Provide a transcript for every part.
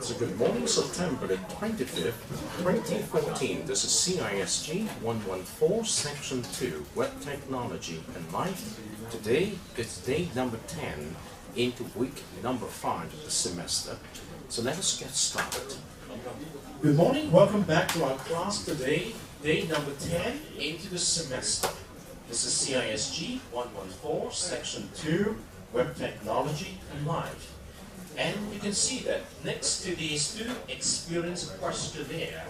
So good morning, September the 25th, 2014. This is CISG114, Section 2, Web Technology and Life. Today, it's day number 10 into week number 5 of the semester. So let us get started. Good morning, welcome back to our class today, day number 10 into the semester. This is CISG114, Section 2, Web Technology and Life. And you can see that next to the student experience questionnaire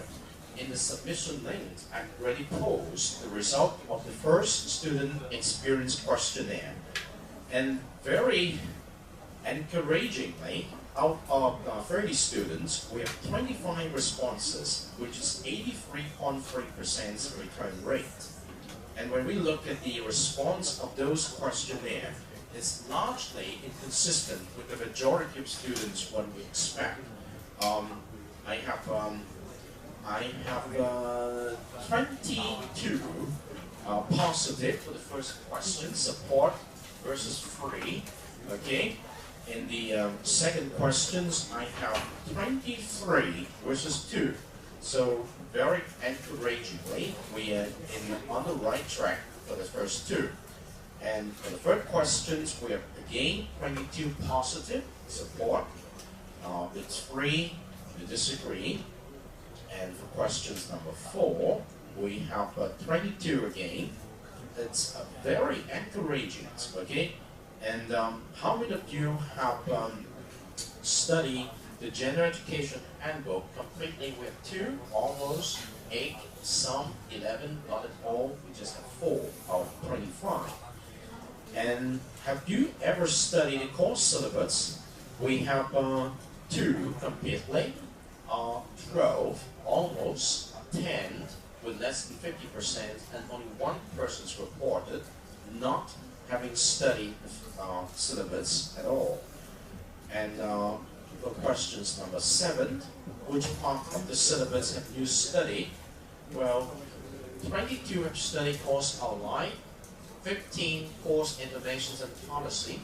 in the submission link, I've already posted the result of the first student experience questionnaire. And very encouragingly, out of 30 students, we have 25 responses, which is 83.3% return rate. And when we look at the response of those questionnaires, it's largely inconsistent with the majority of students what we expect. I have 22 positive for the first question, support versus free. Okay. In the second questions, I have 23 versus 2. So very encouragingly, we are on the right track for the first two. And for the third questions, we have again 22 positive support. It's free to disagree. And for questions number 4, we have 22 again. It's very encouraging. Okay. And how many of you have studied the General Education Handbook completely? We have 2, almost 8, some 11, not at all. We just have 4 out of 25. And have you ever studied the course syllabus? We have 2 completely, 12, almost 10 with less than 50%, and only 1 person's reported not having studied the syllabus at all. And for questions number 7, which part of the syllabus have you studied? Well, 22 have studied course outline, 15 course interventions and policy,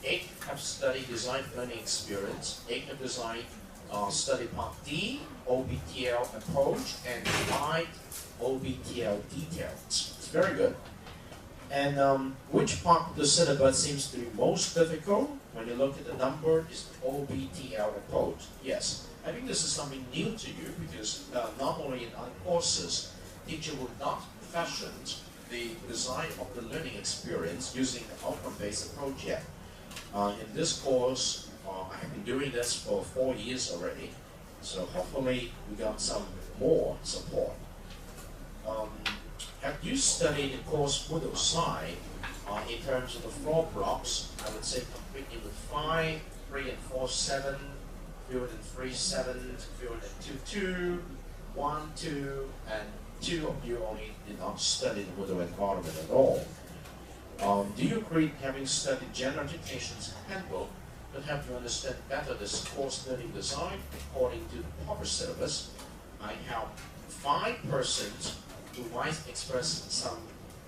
8 have studied design learning experience, 8 have designed study part D, OBTL approach, and 5 OBTL details. It's very good. And which part of the syllabus seems to be most difficult? When you look at the number, is the OBTL approach. Yes, I think this is something new to you because normally in other courses, teacher would not fashion the design of the learning experience using the outcome-based approach yet. In this course, I have been doing this for 4 years already, so hopefully we got some more support. Have you studied the course Moodle side in terms of the floor blocks? I would say completely with 5, 3 and 4, 7, fluent and 3, 7, fluent and 2, 2, 1, 2, and 2 of you only did not study the Moodle environment at all. Do you agree having studied General Education's handbook could help you understand better this course learning design according to the proper syllabus? I have 5 persons who might express some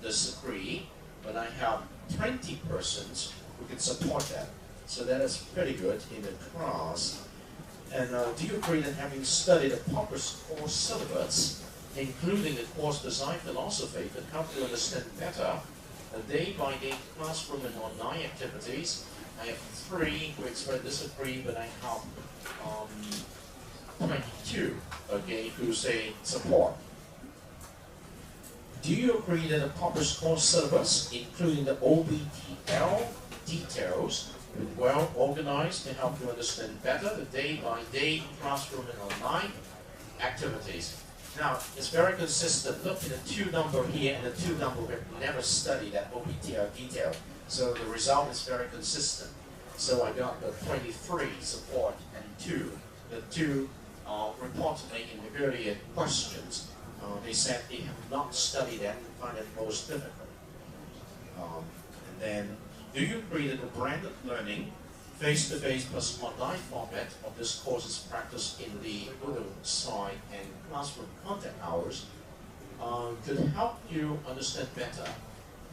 disagree, but I have 20 persons who can support that. So that is pretty good in the class. And do you agree that having studied a proper course syllabus, including the course design philosophy, could help you understand better the day-by-day classroom and online activities? I have 3 who express disagree, but I have 22, okay, who say support. Do you agree that a proper course syllabus, including the OBTL details, is well organized to help you understand better the day-by-day classroom and online activities? Now, it's very consistent. Look at the 2 number here and the 2 number we have never studied that OBTL detail. So the result is very consistent. So I got the 23 support and 2. The 2 reportedly in the earlier questions, they said they have not studied that and find it most difficult. And then, do you agree that the branded learning, face-to-face plus online format of this course is practiced in the Moodle side and classroom content hours could help you understand better?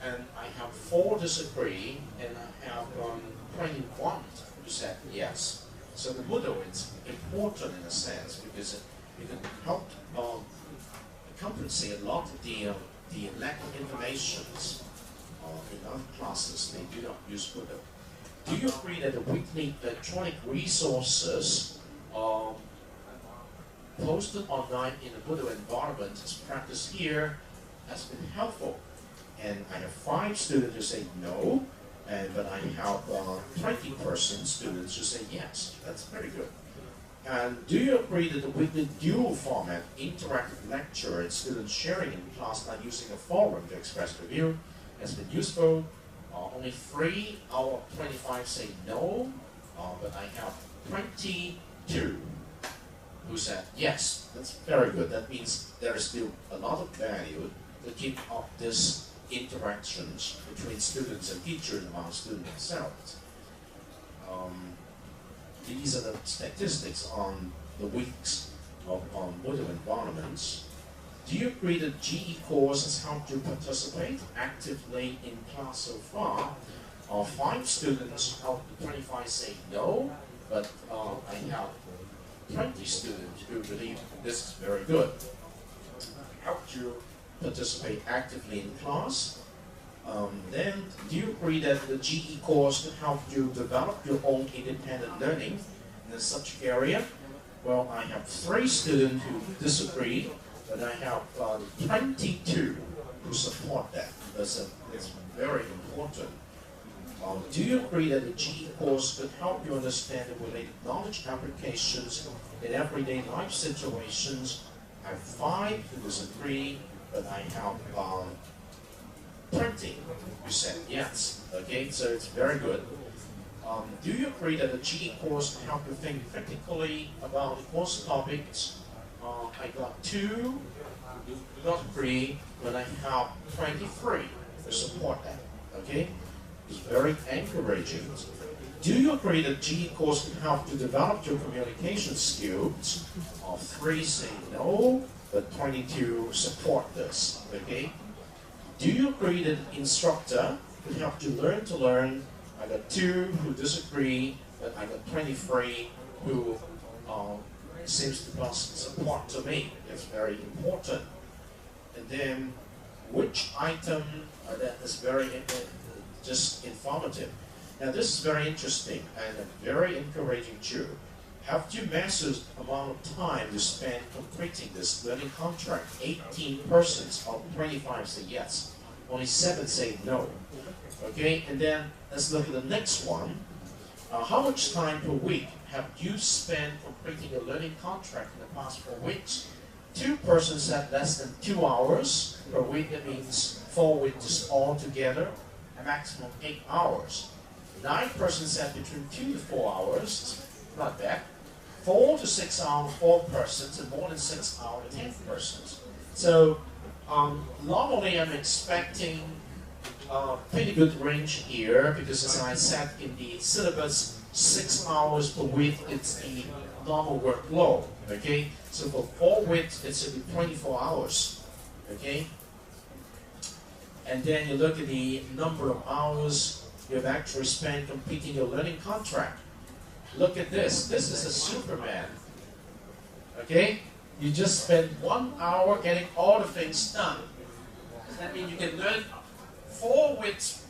And I have 4 disagree, and I have 21 who said yes. So the Moodle is important in a sense because it can help compensate a lot of the lack of informations in other classes. They do not use Moodle. Do you agree that the weekly electronic resources posted online in the Moodle environment as practiced here has been helpful? And I have 5 students who say no, but I have 20% students who say yes. That's very good. And do you agree that the weekly dual format interactive lecture and student sharing in class by using a forum to express their view has been useful? Only 3 out of 25 say no, but I have 22 who said yes. That's very good. That means there is still a lot of value to keep up this interactions between students and teachers among students themselves. These are the statistics on the weeks on Moodle environments. Do you agree that GE course has helped you participate actively in class so far? 5 students out of 25 say no, but I have 20 students who believe this is very good. Helped you participate actively in class? Then, do you agree that the GE course can help you develop your own independent learning in such area? Well, I have 3 students who disagree, but I have 22 who support that. It's very important. Do you agree that the GE course could help you understand the related knowledge applications in everyday life situations? I have 5 who disagree, but I have 20 who said yes. Okay, so it's very good. Do you agree that the GE course can help you think critically about the course topics? I got 2 who do not agree, but I have 23 who support that. Okay, it's very encouraging. Do you agree that GE course can help to develop your communication skills? 3 say no, but 22 support this. Okay. Do you agree that instructor could help you learn to learn? I got 2 who disagree, but I got 23 who seems to pass support to me. It's very important. And then, which item that is very just informative? Now this is very interesting and very encouraging too. Have you measured the amount of time you spend completing this learning contract? 18 persons out of 25 say yes. Only 7 say no. Okay, and then let's look at the next one. How much time per week have you spent completing a learning contract in the past 4 weeks? 2 persons said less than 2 hours per week. That means 4 weeks all together, a maximum of 8 hours. 9 persons said between 2 to 4 hours. Not bad. 4 to 6 hours, 4 persons, and more than 6 hours, 10 persons. So normally I'm expecting a pretty good range here because, as I said in the syllabus, 6 hours per week it's the normal workload. Okay, so for 4 weeks it's going to be 24 hours. Okay, and then you look at the number of hours you have actually spent completing your learning contract. Look at this. This is a Superman. Okay? You just spend 1 hour getting all the things done. That means you can learn 4 weeks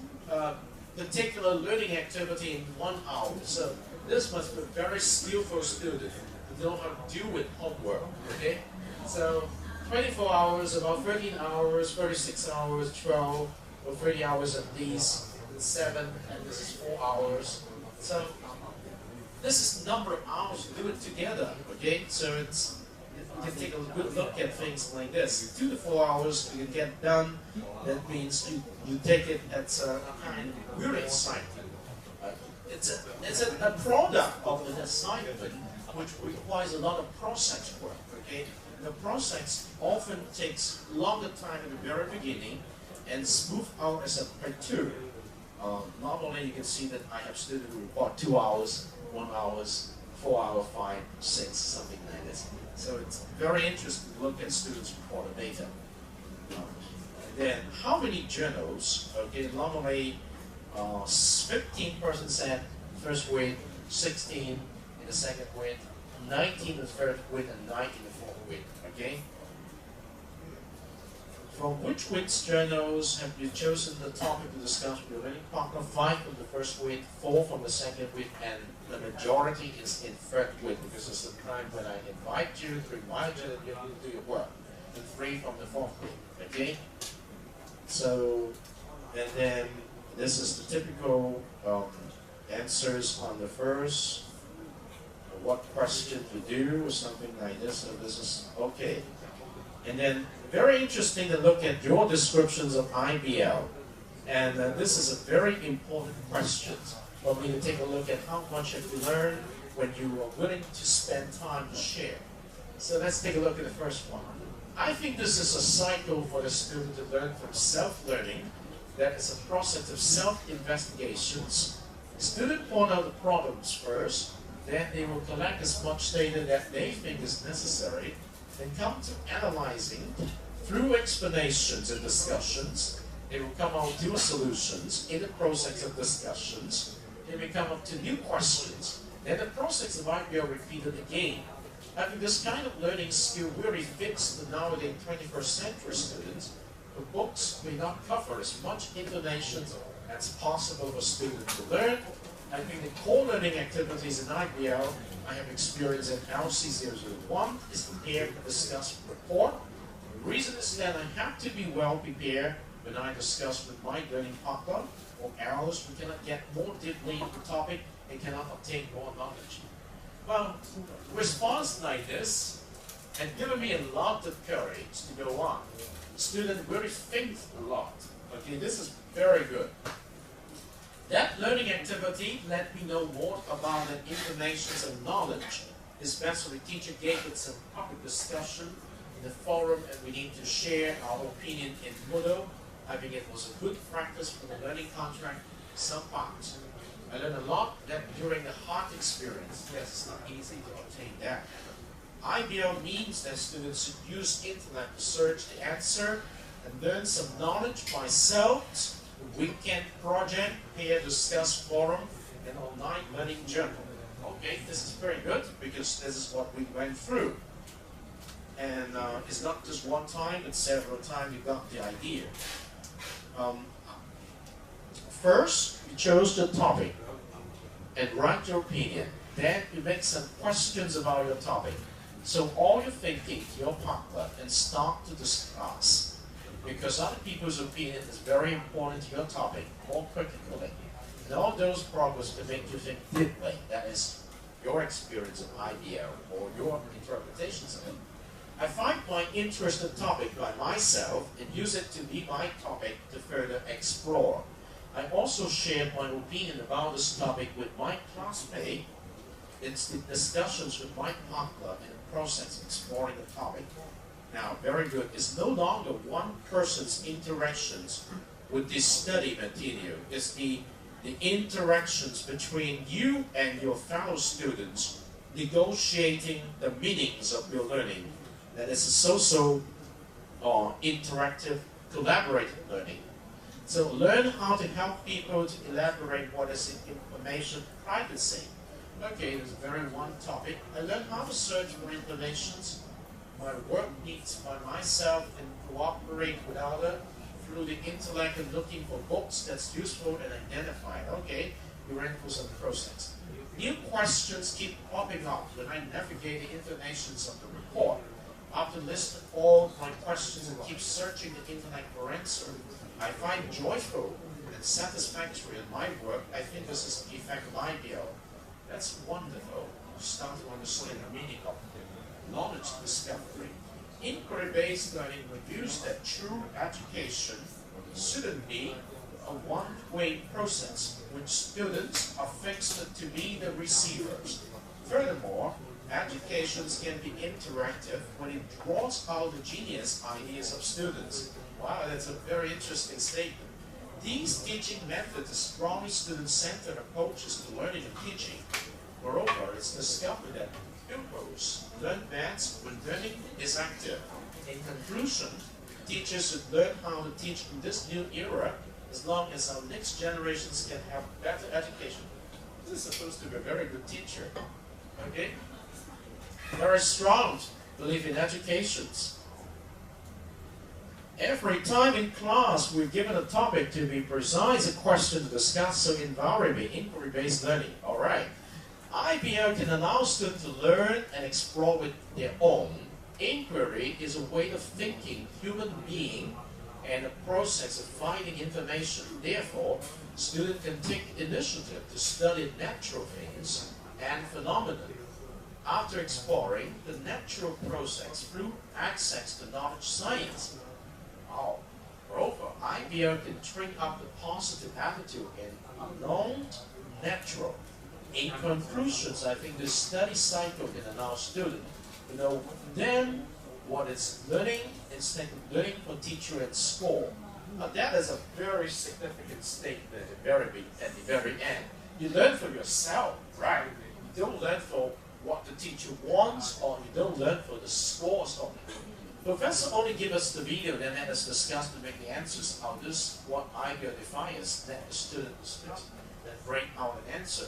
particular learning activity in 1 hour. So this must be a very skillful student who know how to deal with homework. Okay? So 24 hours, about 13 hours, 36 hours, 12, or 30 hours at least, 7, and this is 4 hours. So this is the number of hours to do it together, okay? So it's, you can take a good look at things like this. 2 to 4 hours you can get done. That means you take it as a kind of really exciting. It's a product of an assignment which requires a lot of process work, okay? The process often takes longer time at the very beginning and smooth out as a plateau. Normally you can see that I have students who report 2 hours, 1 hour, 4 hours, 5, 6, something like this. So it's very interesting to look at students' report data. Then how many journals? Okay, normally 15% said first week, 16, and the second week, 90 in the third week, and 90 in the fourth week. Okay? From which week's journals have you chosen the topic to discuss with your learning partner? 5 from the first week, 4 from the second week, and the majority is in third week because it's the time when I invite you to remind you that you need to do your work. And 3 from the fourth week. Okay? So, and then this is the typical answers on the first. What question to do or something like this. So this is okay. And then very interesting to look at your descriptions of IBL. And this is a very important question for me to take a look at how much have you learned when you are willing to spend time to share. So let's take a look at the first one. I think this is a cycle for the student to learn from self-learning. That is a process of self-investigations. Students point out the problems first, then they will collect as much data that they think is necessary, then come to analyzing through explanations and discussions. They will come out with solutions in the process of discussions. They may come up to new questions. Then the process of IBL repeated again. I think this kind of learning skill really fits the nowadays 21st century students. The books may not cover as much information as possible for students to learn. I think the core learning activities in IBL I have experience in LC001 is prepare and discuss report. The reason is that I have to be well prepared when I discuss with my learning partner, or else we cannot get more deeply into the topic and cannot obtain more knowledge. Well, response like this had given me a lot of courage to go on. The student really thinks a lot. Okay, this is very good. That learning activity let me know more about the information and knowledge, especially teacher gave it some public discussion in the forum, and we need to share our opinion in Moodle. I think it was a good practice for the learning contract some parts. I learned a lot that during the hard experience. Yes, it's not easy to obtain that. IBL means that students should use internet to search the answer and learn some knowledge by self. Weekend project, peer discuss forum, and online learning journal. Okay, this is very good because this is what we went through. And it's not just one time, but several times you got the idea. First, you chose the topic and write your opinion. Then you make some questions about your topic. So all your thinking, your partner, and start to discuss. Because other people's opinion is very important to your topic, more critically. And all those progress to make you think deeply. That is your experience of IBL or your interpretations of it. I find my interested topic by myself and use it to be my topic to further explore. I also share my opinion about this topic with my classmate. It's the discussions with my partner in the process of exploring the topic. Now, very good. It's no longer one person's interactions with this study material. It's the interactions between you and your fellow students negotiating the meanings of your learning. That is a social or interactive, collaborative learning. So learn how to help people to elaborate what is information privacy. Okay, there's a very one topic. I learned how to search for informations. My work needs by myself and cooperate with others through the intellect and looking for books that's useful and identified. Okay, we ran through some process. New questions keep popping up when I navigate the information of the report. After listing all my questions and keep searching the internet for answers, I find joyful and satisfactory in my work. I think this is the effect of IBL. That's wonderful. You start to understand the meaning of knowledge discovery. Inquiry-based learning reviews that true education shouldn't be a one-way process, which students are fixed to be the receivers. Furthermore, educations can be interactive when it draws out the genius ideas of students. Wow, that's a very interesting statement. These teaching methods are strongly student-centered approaches to learning and teaching. Moreover, it's discovered that pupils learn best when learning is active. In conclusion, teachers should learn how to teach in this new era as long as our next generations can have better education. This is supposed to be a very good teacher. Okay? Very strong belief in education. Every time in class we're given a topic to be precise, a question to discuss, so invariably inquiry-based learning. Alright. IBL can allow students to learn and explore with their own. Inquiry is a way of thinking, human being, and a process of finding information. Therefore, students can take initiative to study natural things and phenomena after exploring the natural process through access to knowledge science. Moreover, IBL can train up the positive attitude in unknown, natural. In conclusions, I think the study cycle can allow students to know then what is learning instead of learning for teacher and school. Now that is a very significant statement at the very end. You learn for yourself, right? You don't learn for what the teacher wants, or you don't learn for the scores only. Professor only give us the video, then let us discuss to make the answers out this what IBL defines, let the student discuss, then bring out an answer.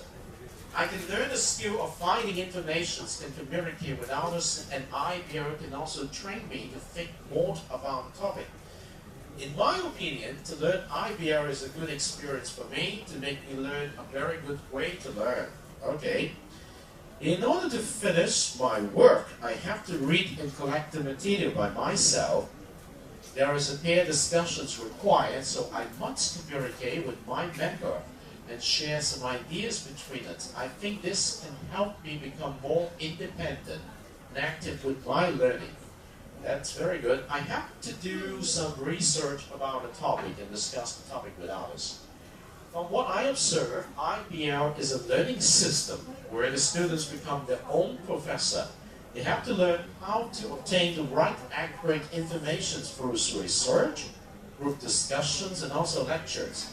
I can learn the skill of finding information and communicate with others, and IBL can also train me to think more about the topic. In my opinion, to learn IBL is a good experience for me, to make me learn a very good way to learn. Okay. In order to finish my work, I have to read and collect the material by myself. There is a peer discussions required, so I must communicate with my mentor and share some ideas between us. I think this can help me become more independent and active with my learning. That's very good. I have to do some research about a topic and discuss the topic with others. From what I observe, IBL is a learning system where the students become their own professor. They have to learn how to obtain the right, accurate information through research, group discussions, and also lectures.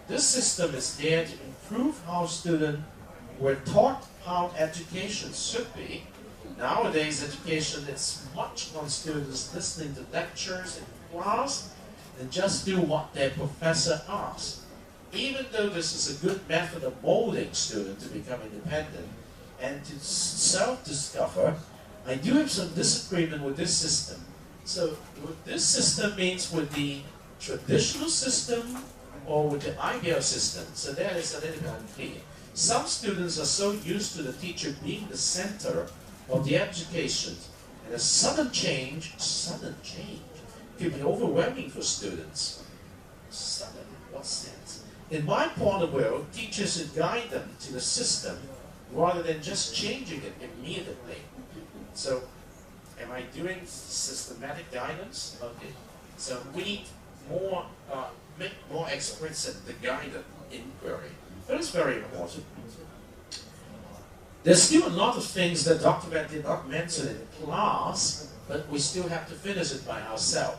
This system is there to improve how students were taught how education should be. Nowadays, education is much on students listening to lectures in class and just do what their professor asks. Even though this is a good method of molding students to become independent and to self-discover, I do have some disagreement with this system. So, what this system means with the traditional system or with the IBL system, so that is a little bit unclear. Some students are so used to the teacher being the center of the education, and a sudden change can be overwhelming for students. Sudden, what sense? In my point of view, teachers should guide them to the system rather than just changing it immediately. So, am I doing systematic guidance? Okay. So we need more, make more explicit the guided inquiry. That is very important. There's still a lot of things that Dr. Van did not mention in class, but we still have to finish it by ourselves.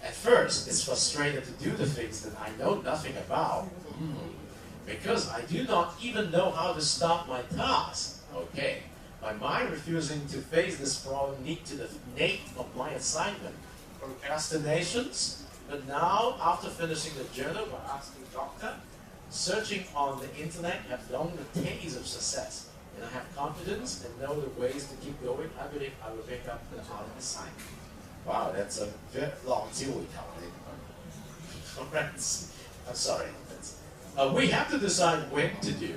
At first, it's frustrating to do the things that I know nothing about, because I do not even know how to start my task. Okay, my mind refusing to face this problem lead to the nature of my assignment. Procrastinations, but now, after finishing the journal by asking doctor, searching on the internet have known the taste of success, and I have confidence and know the ways to keep going. I believe I will pick up the hard assignment. Wow, that's a very long theory. Friends, I'm sorry. We have to decide when to do,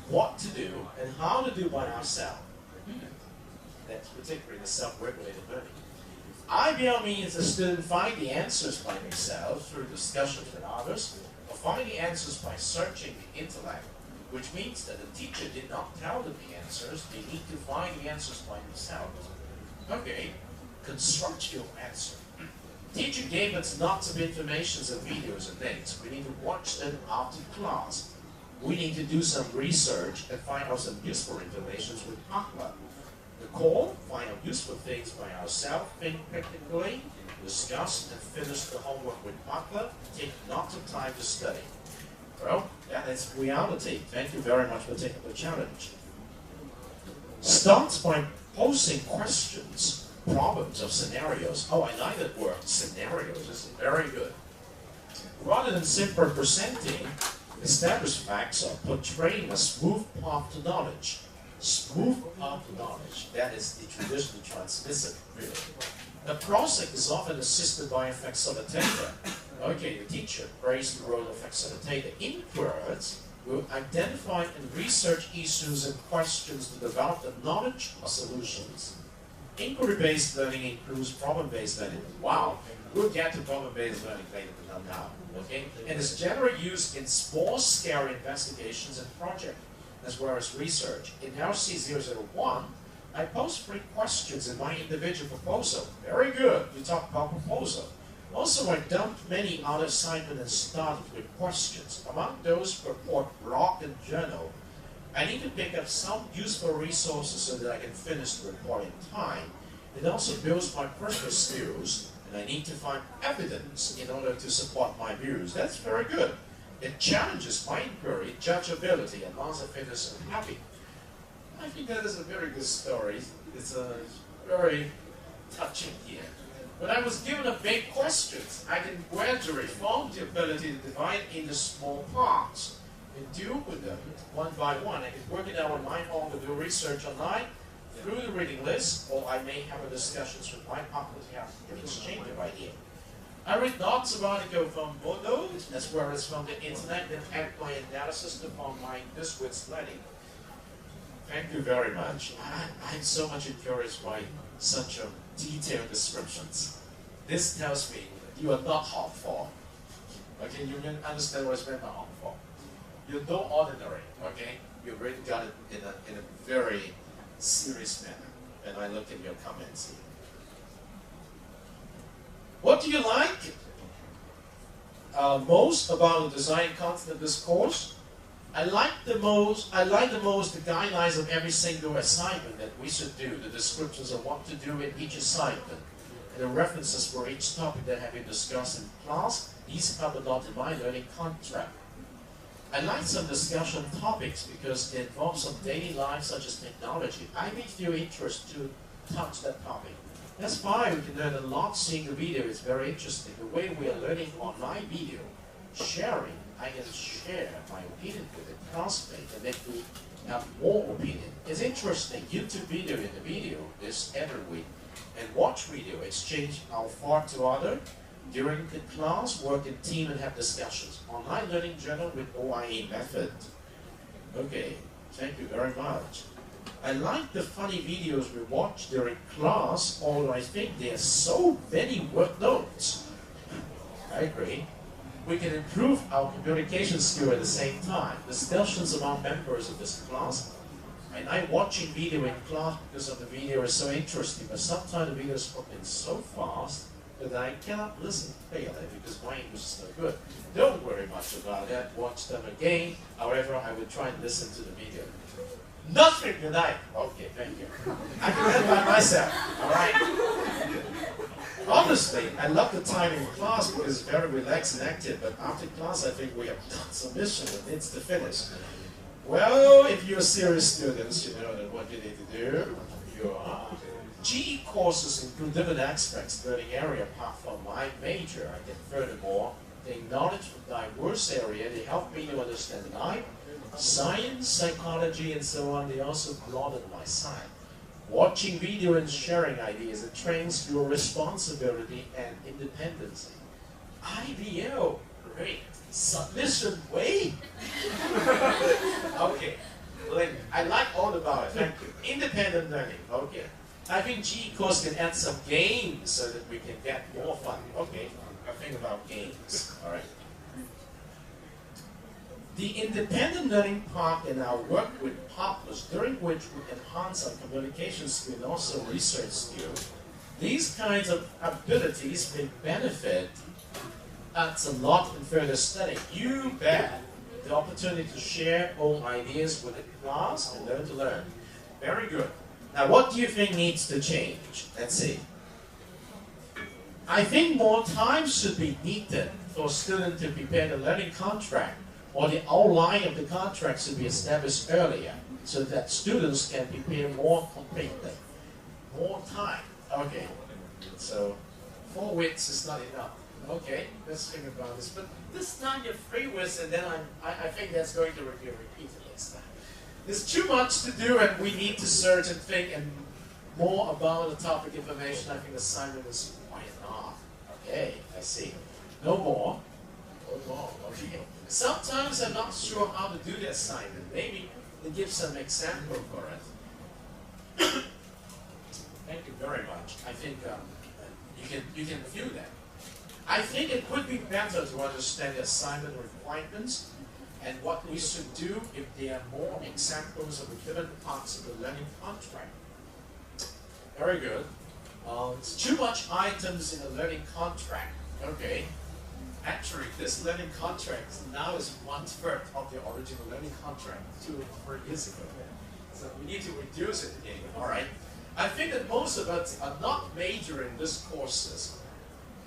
what to do, and how to do by ourselves. That's particularly the self-regulated learning. IBL means the student find the answers by themselves through discussions with others, or find the answers by searching the intellect, which means that the teacher did not tell them the answers, they need to find the answers by themselves. Okay. Construct your answer. Teacher gave us lots of information and videos and things. We need to watch them after class. We need to do some research and find out some useful information with Akla. The core, find out useful things by ourselves, think critically, discuss and finish the homework with Akla, take lots of time to study. Well, that is reality. Thank you very much for taking the challenge. Start by posing questions. Problems of scenarios. Oh, I like that word, scenarios. This is very good. Rather than simply presenting established facts or portraying a smooth path to knowledge, smooth out knowledge. That is the traditional transmissive, really. The process is often assisted by a facilitator. Okay, the teacher plays the role of facilitator. Inquirers will identify and research issues and questions to develop the knowledge or solutions. Inquiry-based learning includes problem-based learning. Wow, we'll get to problem-based learning later than now. Okay, and is generally used in small-scale investigations and projects, as well as research. In LC001, I posed 3 questions in my individual proposal. Very good, you talk about proposal. Also, I dumped many other assignments and started with questions. Among those report blog and journal, I need to pick up some useful resources so that I can finish the report in time. It also builds my personal skills, and I need to find evidence in order to support my views. That's very good. It challenges my inquiry, judgeability, and once I finish, I'm happy. I think that is a very good story. It's very touching here. When I was given a big questions, I can gradually form the ability to divide into small parts and deal with them one by one. I can work it out on my own to do research online through the reading list, or I may have a discussions with my partner to have an exchange of ideas. I read lots of articles from Modo, as well as from the internet, and add my analysis to form my this week's learning. Thank you very much. I'm so much encouraged by such detailed descriptions. This tells me you are not hopeful. Okay, you can understand what is meant by hopeful. You're no ordinary. Okay, you really got it in a very serious manner. And I look at your comments here. What do you like most about the design content of this course? I like the most the guidelines of every single assignment that we should do, the descriptions of what to do in each assignment, and the references for each topic that have been discussed in class. These help a lot in my learning contract. I like some discussion topics because it involves some daily life such as technology. I may feel interest to touch that topic. That's why we can learn a lot seeing the video. It's very interesting. The way we are learning online video, sharing, I can share my opinion with a classmate and then we have more opinion. It's interesting. YouTube video in the video is every week. And watch video, exchange our thought to other. During the class, work in team and have discussions. Online learning journal with OIE method. Okay, thank you very much. I like the funny videos we watch during class, although I think there are so many work notes. I agree. We can improve our communication skill at the same time. Discussions among members of this class. I like watching video in class because of the video is so interesting, but sometimes the video is spoken so fast that I cannot listen clearly because my English is no good. Don't worry much about that. Watch them again. However, I will try and listen to the video. Nothing tonight. Okay, thank you. I can do it by myself. All right. Honestly, I love the time in class because it's very relaxed and active. But after class, I think we have done some mission and needs to finish. Well, if you're serious students, you know that what you need to do. You are. GE courses include different aspects, learning area apart from my major. I can furthermore gain knowledge from diverse area. They help me to understand life, science, psychology, and so on. They also broaden my sight. Watching video and sharing ideas, it trains your responsibility and independence. IBL, great. Submission way? Okay. I like all about it, thank you. Independent learning, okay. I think GE course can add some games so that we can get more fun. Okay, I think about games, all right. The independent learning part in our work with partners, during which we enhance our communication skill and also research skill. These kinds of abilities may benefit us a lot in further study. You bet. The opportunity to share own ideas with the class and learn to learn. Very good. Now, what do you think needs to change? Let's see. I think more time should be needed for students to prepare the learning contract, or the outline of the contract should be established earlier so that students can prepare more completely. More time. Okay. So 4 weeks is not enough. Okay, let's think about this. But this time you're 3 weeks, and then I think that's going to be repeated next time. There's too much to do and we need to search and think and more about the topic information. I think the assignment is quite enough. Okay, I see. No more. No more. Okay. Sometimes I'm not sure how to do the assignment. Maybe they give some example for it. Thank you very much. I think you can view that. I think it would be better to understand the assignment requirements and what we should do if there are more examples of the given parts of the learning contract. Very good. It's too much items in the learning contract. Okay. Actually, this learning contract now is 1/3 of the original learning contract 2 or 3 years ago. So we need to reduce it again. All right. I think that most of us are not majoring in these courses.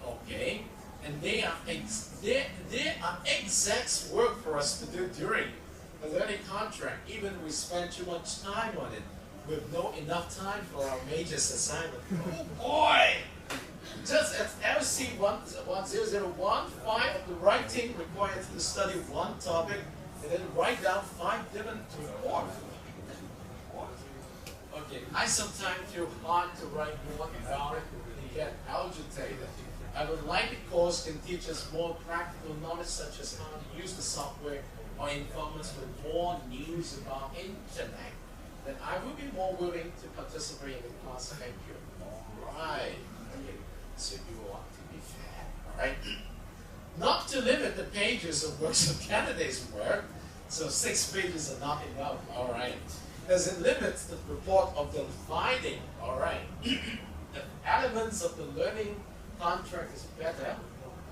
Okay. And they are exact work for us to do during the learning contract. Even we spend too much time on it with no enough time for our majors assignment. Oh boy! Just as LC 10015 of the writing required to study one topic and then write down 5 different reports. Okay, I sometimes feel hard to write more about it and get agitated. I would like the course can teach us more practical knowledge such as how to use the software or inform us with more news about internet. Then I would be more willing to participate in the class. Thank you. All right. Okay. So you want to be fair. All right. Not to limit the pages of works of candidates' work. So 6 pages are not enough. All right. As it limits the report of the finding. All right. The elements of the learning contract is better.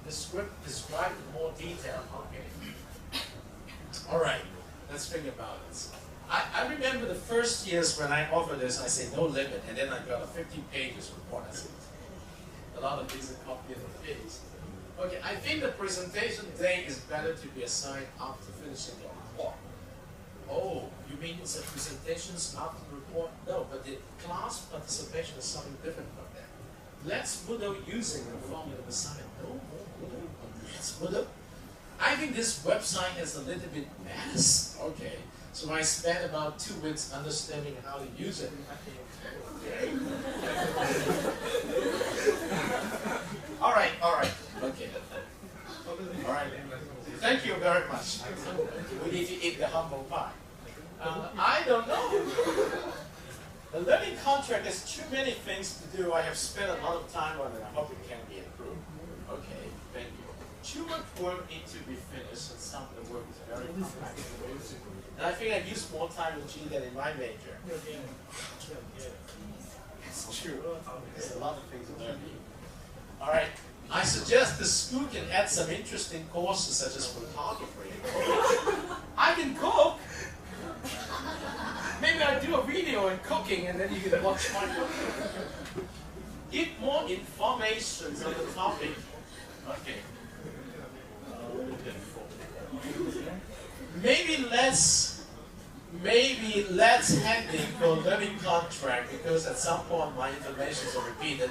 The script described in more detail. Okay. All right. Let's think about it. I remember the first years when I offered this, I said no limit, and then I got a 50 pages report. I said, a lot of these are copy of the pages. Okay, I think the presentation day is better to be assigned after finishing your report. Oh, you mean it's a presentations after the report? No, but the class participation is something different from that. Let's Moodle using the formative assignment. No more Moodle. Let's Moodle. I think this website is a little bit mess. Okay. So I spent about 2 weeks understanding how to use it. Okay. All right. Okay. All right. Thank you very much. We need to eat the humble pie. I don't know. The learning contract has too many things to do. I have spent a lot of time on it. I hope it can be improved. Okay. Thank you. Too much work needs to be finished, and some of the work is very complex. And I think I used more time with G than in my major. It's true. There's a lot of things to learn. All right. I suggest the school can add some interesting courses such as photography. I can cook. Maybe I do a video on cooking and then you can watch my cooking. Give more information on the topic. Okay. Maybe let's handing for learning contract because at some point my information is repeated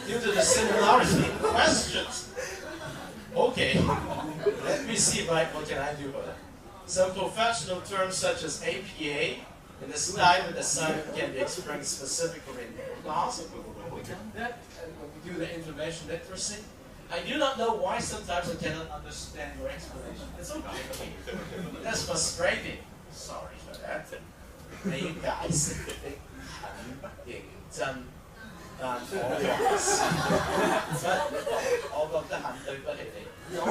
due to the similarity in questions. Okay, let me see what can I do for that. Some professional terms such as APA and the style of the assignment can be explained specifically in class. That and when we do the information literacy. I do not know why sometimes I cannot understand your explanation. It's okay. That's frustrating. Sorry for that. 你解釋的很認真，但我還是我覺得很對不起你。No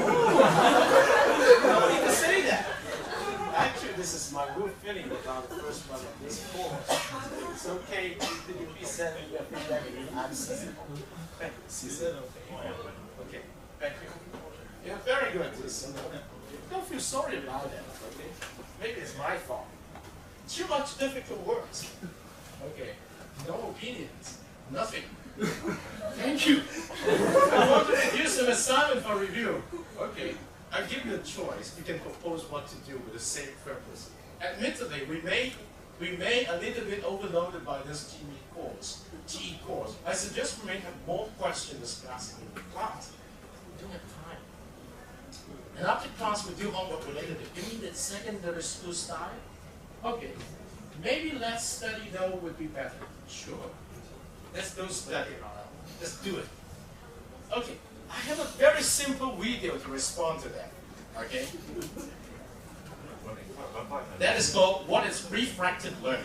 need to say that. Actually, this is my real feeling about the first one of this course. It's okay. You please send me your feedback in absence. Thank you. Okay, thank you. You're very good. Don't feel sorry about it, okay? Maybe it's my fault. Too much difficult words. Okay, no opinions, nothing. Thank you. I want to reduce an assignment for review. Okay, I'll give you a choice. You can propose what to do with the same purpose. Admittedly, we may a little bit overloaded by this GE course. I suggest we may have more questions discussed in the class. We don't have time. And after class, we do homework related. You mean the secondary school style? Okay. Maybe less study though would be better. Sure. Let's go study. Let's do it. Okay, I have a very simple video to respond to that. Okay? That is called what is refracted learning.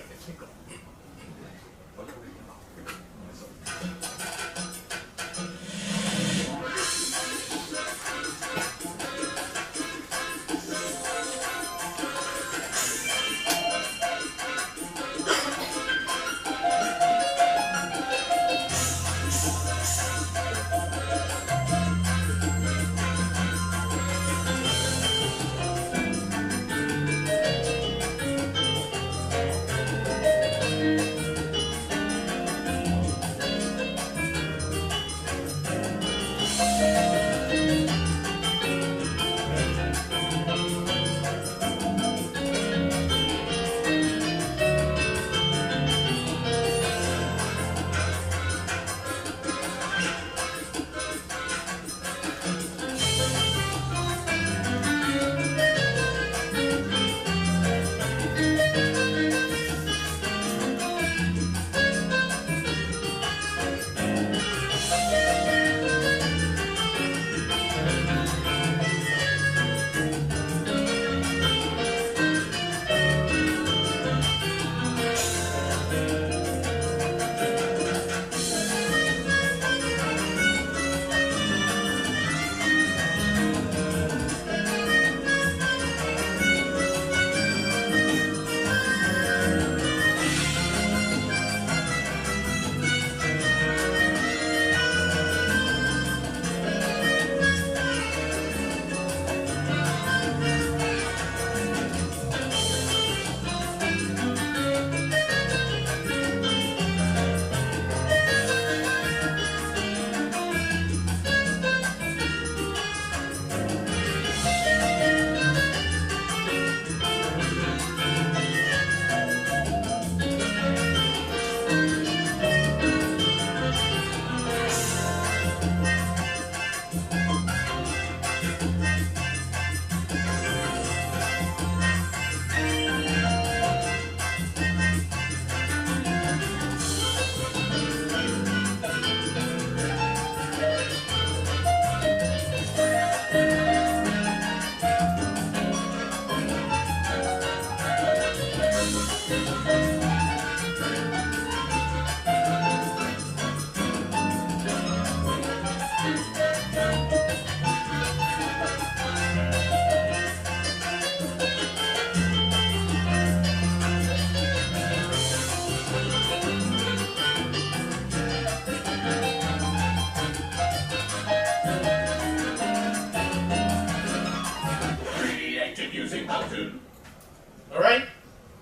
Alright?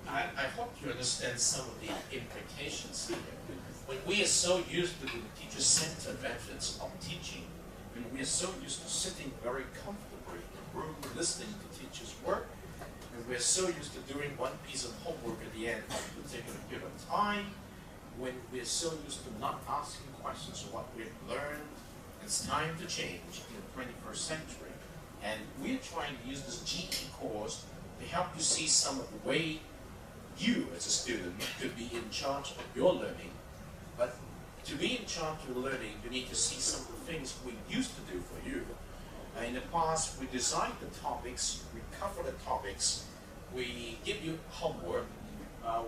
I hope you understand some of the implications here. When we are so used to the teacher-centered methods of teaching, when we are so used to sitting very comfortably in the room listening to teachers work, and we're so used to doing one piece of homework at the end of a particular period of time, when we're so used to not asking questions of what we've learned, it's time to change in the 21st century. And we're trying to use this GE course to help you see some of the way you, as a student, could be in charge of your learning. But to be in charge of your learning, you need to see some of the things we used to do for you. In the past, we design the topics, we cover the topics, we give you homework,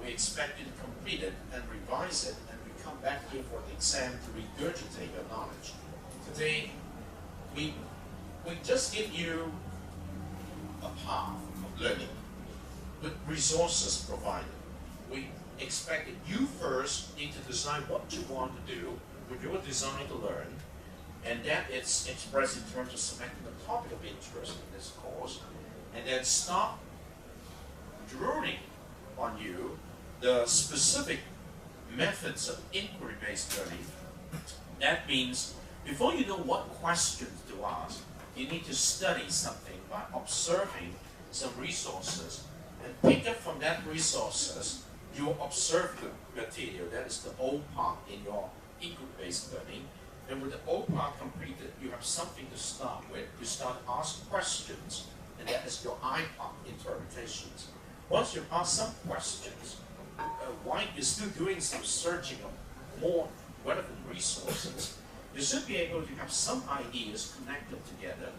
we expect you to complete it and revise it, and we come back here for the exam to regurgitate your knowledge. Today, we just give you a path of learning with resources provided. We expect that you first need to decide what you want to do with your desire to learn, and that it's expressed in terms of selecting a topic of interest in this course, and then stop drooling on you the specific methods of inquiry-based learning. That means before you know what questions to ask, you need to study something by observing some resources and pick up from that resources your observed material. That is the O part in your inquiry-based learning. And with the O part completed, you have something to start with. You start to ask questions, and that is your I part, interpretations. Once you ask some questions, while you're still doing some searching of more relevant resources, you should be able to have some ideas connected together.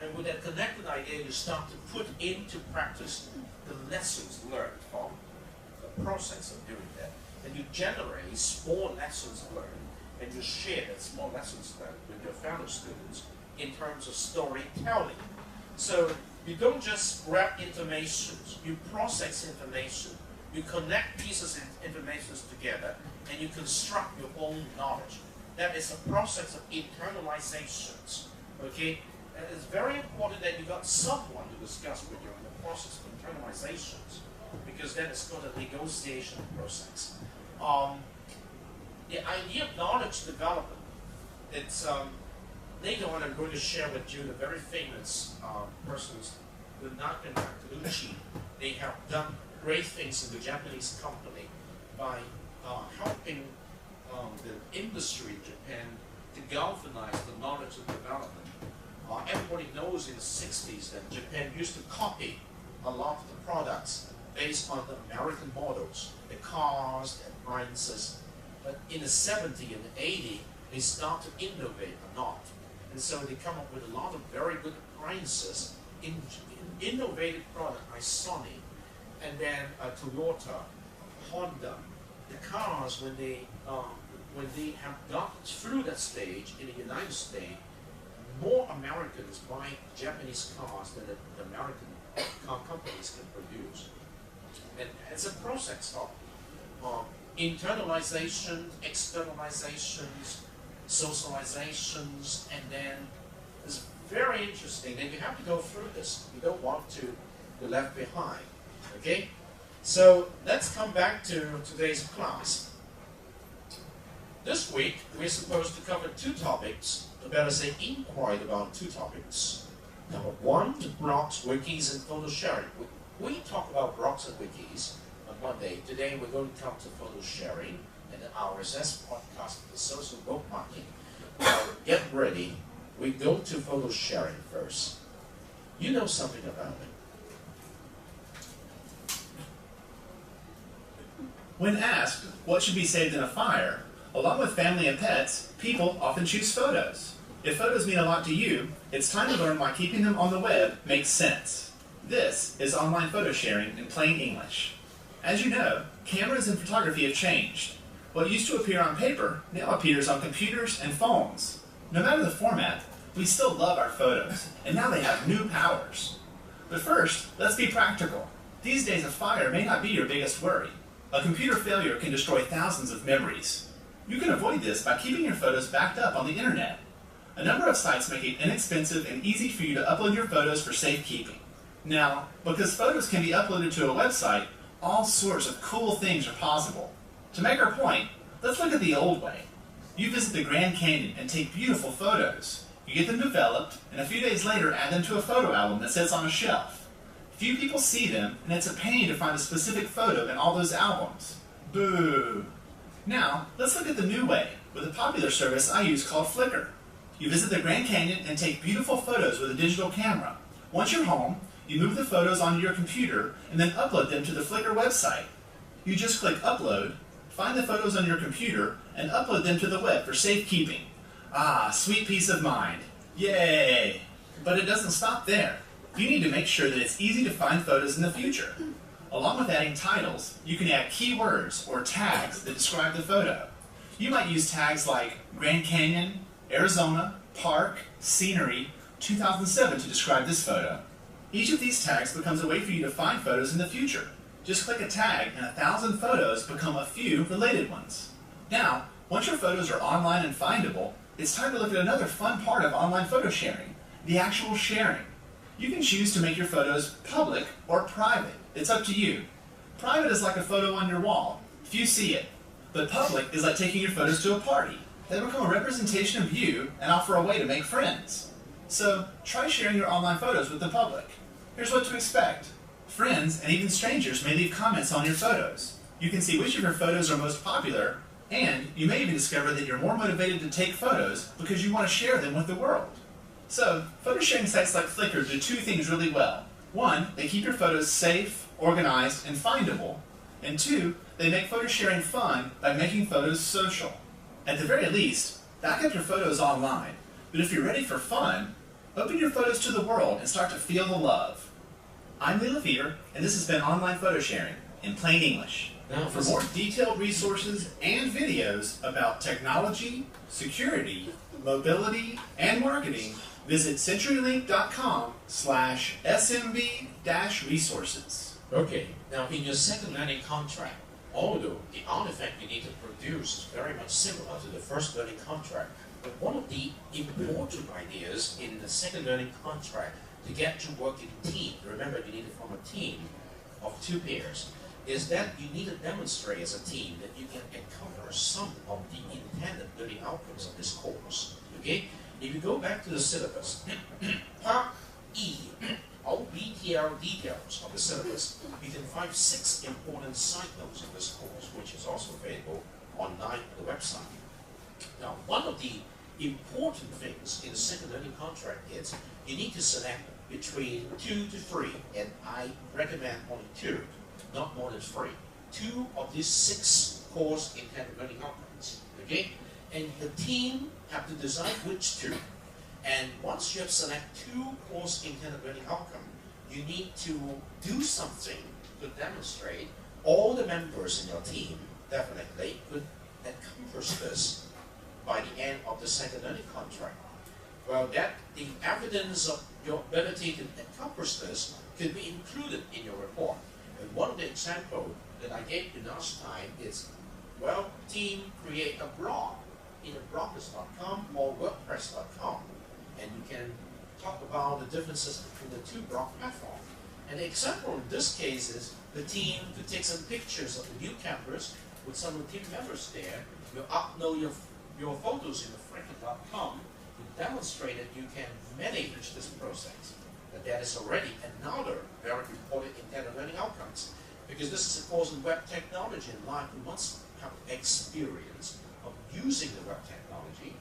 And with that connected idea, you start to put into practice the lessons learned from the process of doing that. And you generate small lessons learned, and you share that small lessons learned with your fellow students in terms of storytelling. So you don't just grab information, you process information, you connect pieces of information together, and you construct your own knowledge. That is a process of internalizations, okay? And it's very important that you got someone to discuss with you in the process of internalizations, because that is called a negotiation process. The idea of knowledge development, it's later on I'm going to share with you the very famous persons, the Naka Nakauchi. They have done great things in the Japanese company by helping the industry in Japan to galvanize the knowledge of development. Everybody knows in the 60s that Japan used to copy a lot of the products based on the American models, the cars, the appliances. But in the 70s and the 80s, they start to innovate a lot. And so they come up with a lot of very good appliances, innovative products like Sony, and then Toyota, Honda. The cars, when they have got through that stage in the United States, more Americans buy Japanese cars than the American car companies can produce. And it's a process of internalization, externalizations, socializations, and then it's very interesting. And you have to go through this. You don't want to be left behind. Okay? So let's come back to today's class. This week, we're supposed to cover two topics, or better say inquired about two topics. Number one, the blogs, wikis, and photo sharing. We talk about blogs and wikis on Monday. Today, we're going to come to photo sharing and the RSS podcast, the social bookmarking. Now, get ready. We go to photo sharing first. You know something about it. When asked what should be saved in a fire, along with family and pets, people often choose photos. If photos mean a lot to you, it's time to learn why keeping them on the web makes sense. This is online photo sharing in plain English. As you know, cameras and photography have changed. What used to appear on paper now appears on computers and phones. No matter the format, we still love our photos, and now they have new powers. But first, let's be practical. These days a fire may not be your biggest worry. A computer failure can destroy thousands of memories. You can avoid this by keeping your photos backed up on the internet. A number of sites make it inexpensive and easy for you to upload your photos for safekeeping. Now, because photos can be uploaded to a website, all sorts of cool things are possible. To make our point, let's look at the old way. You visit the Grand Canyon and take beautiful photos. You get them developed, and a few days later add them to a photo album that sits on a shelf. Few people see them, and it's a pain to find a specific photo in all those albums. Boo! Now, let's look at the new way, with a popular service I use called Flickr. You visit the Grand Canyon and take beautiful photos with a digital camera. Once you're home, you move the photos onto your computer and then upload them to the Flickr website. You just click Upload, find the photos on your computer, and upload them to the web for safekeeping. Ah, sweet peace of mind. Yay! But it doesn't stop there. You need to make sure that it's easy to find photos in the future. Along with adding titles, you can add keywords or tags that describe the photo. You might use tags like Grand Canyon, Arizona, Park, Scenery, 2007 to describe this photo. Each of these tags becomes a way for you to find photos in the future. Just click a tag and 1,000 photos become a few related ones. Now, once your photos are online and findable, it's time to look at another fun part of online photo sharing, the actual sharing. You can choose to make your photos public or private. It's up to you. Private is like a photo on your wall. Few see it. But public is like taking your photos to a party. They become a representation of you and offer a way to make friends. So try sharing your online photos with the public. Here's what to expect. Friends and even strangers may leave comments on your photos. You can see which of your photos are most popular, and you may even discover that you're more motivated to take photos because you want to share them with the world. So, photo sharing sites like Flickr do two things really well. One, they keep your photos safe, organized, and findable. And two, they make photo sharing fun by making photos social. At the very least, back up your photos online. But if you're ready for fun, open your photos to the world and start to feel the love. I'm Lee Lefevre, and this has been Online Photo Sharing in plain English. Now, For more detailed resources and videos about technology, security, mobility, and marketing, visit CenturyLink.com/SMB-resources. Okay, now in your second learning contract, although the artifact you need to produce is very much similar to the first learning contract, but one of the important ideas in the second learning contract to get to work in team, remember you need to form a team of 2 pairs, is that you need to demonstrate as a team that you can accomplish some of the intended learning outcomes of this course. Okay? If you go back to the syllabus, Part E, all BTL details of the syllabus, you can find 6 important side notes of this course, which is also available online on the website. Now, one of the important things in the second learning contract is you need to select between 2 to 3, and I recommend only 2, not more than 3. 2 of these 6 course intended learning outcomes. Okay? And the team have to decide which 2. And once you have selected 2 course intended learning outcome, you need to do something to demonstrate all the members in your team definitely could accomplish this by the end of the second learning contract. Well, that the evidence of your ability to accomplish this could be included in your report. And one of the examples that I gave you last time is, well, team create a blog in bloggers.com or wordpress.com, and you can talk about the differences between the 2 blog platforms. And the example in this case is the team to take some pictures of the new campus with some of the team members there. You upload your photos in the Flickr.com to demonstrate that you can manage this process. And that is already another very important intended learning outcomes. Because this is a course in web technology and life, you must have experience of using the web technology,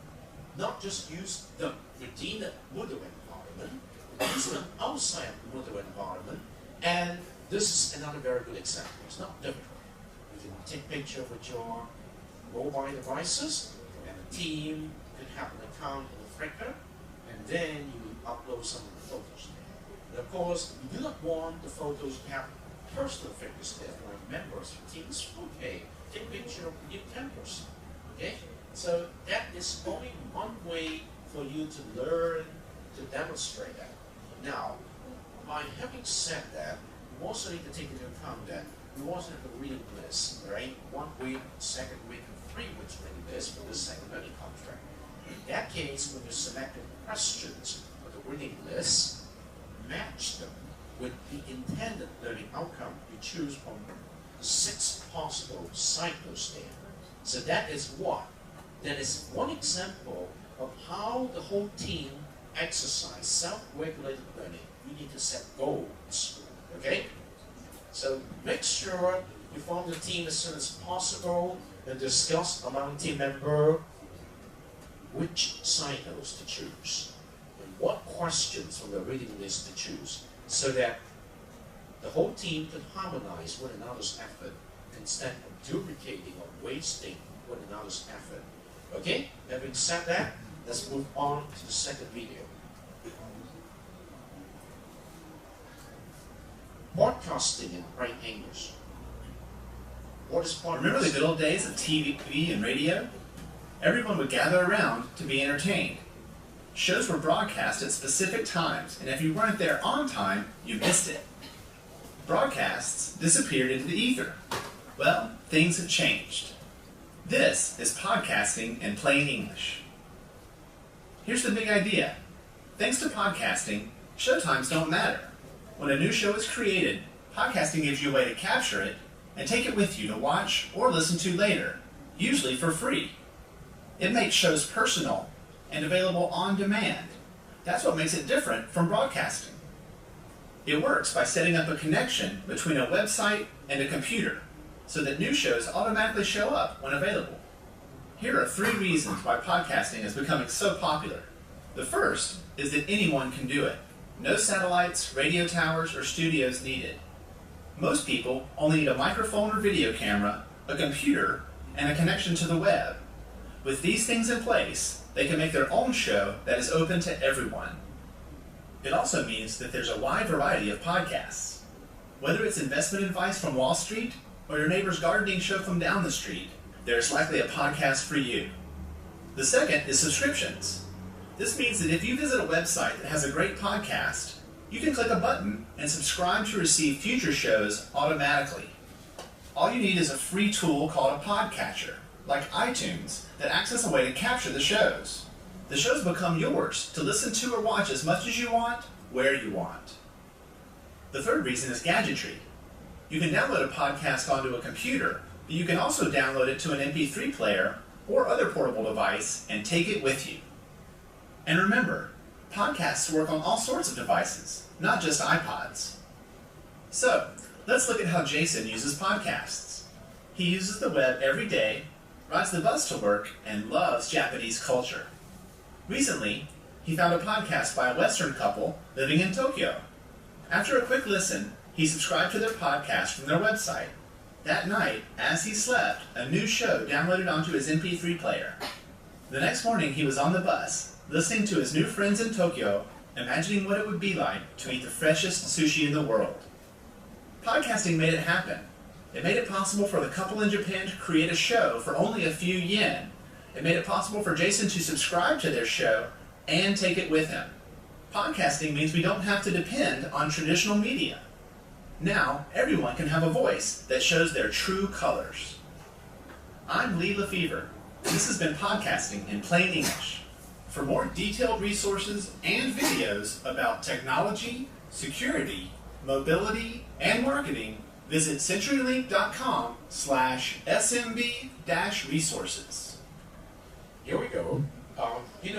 not just use them within the Moodle environment, use them outside the Moodle environment, and this is another very good example. It's not difficult. You can take pictures with your mobile devices, and the team can have an account in the Flickr, and then you upload some of the photos. And of course, you do not want the photos to have personal figures there for members of teams. Okay, take a picture of the new campus. Okay, so that is only one way for you to learn to demonstrate that. Now, by having said that, you also need to take into account that you also have a reading list, right? 1 week, 2nd week, and 3 weeks reading list for the second learning contract. In that case, when you select the questions for the reading list, match them with the intended learning outcome you choose from the 6 possible cycles there. So that is what? That is one example of how the whole team exercise self-regulated learning. You need to set goals, okay? So make sure you form the team as soon as possible and discuss among team members which cycles to choose and what questions from the reading list to choose, so that the whole team can harmonize one another's effort instead of duplicating or wasting one another's effort. Okay? Having said that, let's move on to the second video. Podcasting in plain English. What is podcasting? Remember the good old days of TV and radio? Everyone would gather around to be entertained. Shows were broadcast at specific times, and if you weren't there on time, you missed it. Broadcasts disappeared into the ether. Well, things have changed. This is podcasting in plain English. Here's the big idea. Thanks to podcasting, showtimes don't matter. When a new show is created, podcasting gives you a way to capture it and take it with you to watch or listen to later, usually for free. It makes shows personal and available on demand. That's what makes it different from broadcasting. It works by setting up a connection between a website and a computer so that new shows automatically show up when available. Here are 3 reasons why podcasting is becoming so popular. The first is that anyone can do it. No satellites, radio towers, or studios needed. Most people only need a microphone or video camera, a computer, and a connection to the web. With these things in place, they can make their own show that is open to everyone. It also means that there's a wide variety of podcasts. Whether it's investment advice from Wall Street or your neighbor's gardening show from down the street, there's likely a podcast for you. The second is subscriptions. This means that if you visit a website that has a great podcast, you can click a button and subscribe to receive future shows automatically. All you need is a free tool called a podcatcher, like iTunes, that acts as a way to capture the shows. The shows become yours to listen to or watch as much as you want, where you want. The third reason is gadgetry. You can download a podcast onto a computer, but you can also download it to an MP3 player or other portable device and take it with you. And remember, podcasts work on all sorts of devices, not just iPods. So, let's look at how Jason uses podcasts. He uses the web every day, rides the bus to work, and loves Japanese culture. Recently, he found a podcast by a Western couple living in Tokyo. After a quick listen, he subscribed to their podcast from their website. That night, as he slept, a new show downloaded onto his MP3 player. The next morning, he was on the bus, listening to his new friends in Tokyo, imagining what it would be like to eat the freshest sushi in the world. Podcasting made it happen. It made it possible for the couple in Japan to create a show for only a few yen. It made it possible for Jason to subscribe to their show and take it with him. Podcasting means we don't have to depend on traditional media. Now, everyone can have a voice that shows their true colors. I'm Lee Lefevre. This has been Podcasting in Plain English. For more detailed resources and videos about technology, security, mobility, and marketing, visit CenturyLink.com/SMB-resources. Here we go.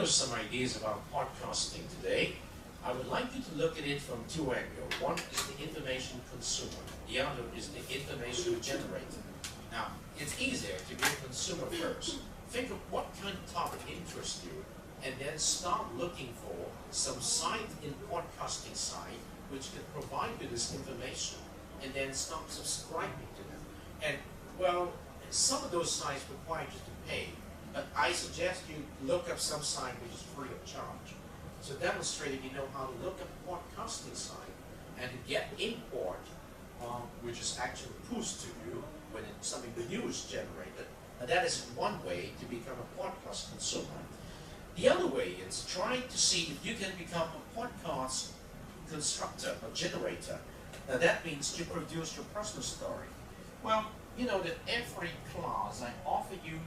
Some ideas about podcasting today. I would like you to look at it from two angles. One is the information consumer. The other is the information generator. Now, it's easier to be a consumer first. Think of what kind of topic interests you, and then start looking for some site in podcasting site which can provide you this information, and then start subscribing to them. And, well, some of those sites require you to pay, but I suggest you look up some site which is free of charge. So demonstrate if you know how to look up a podcasting site and to get import, which is actually pushed to you when something new is generated. And that is one way to become a podcast consumer. The other way is trying to see if you can become a podcast constructor or generator. Now that means you produce your personal story. Well, you know that every class I offer you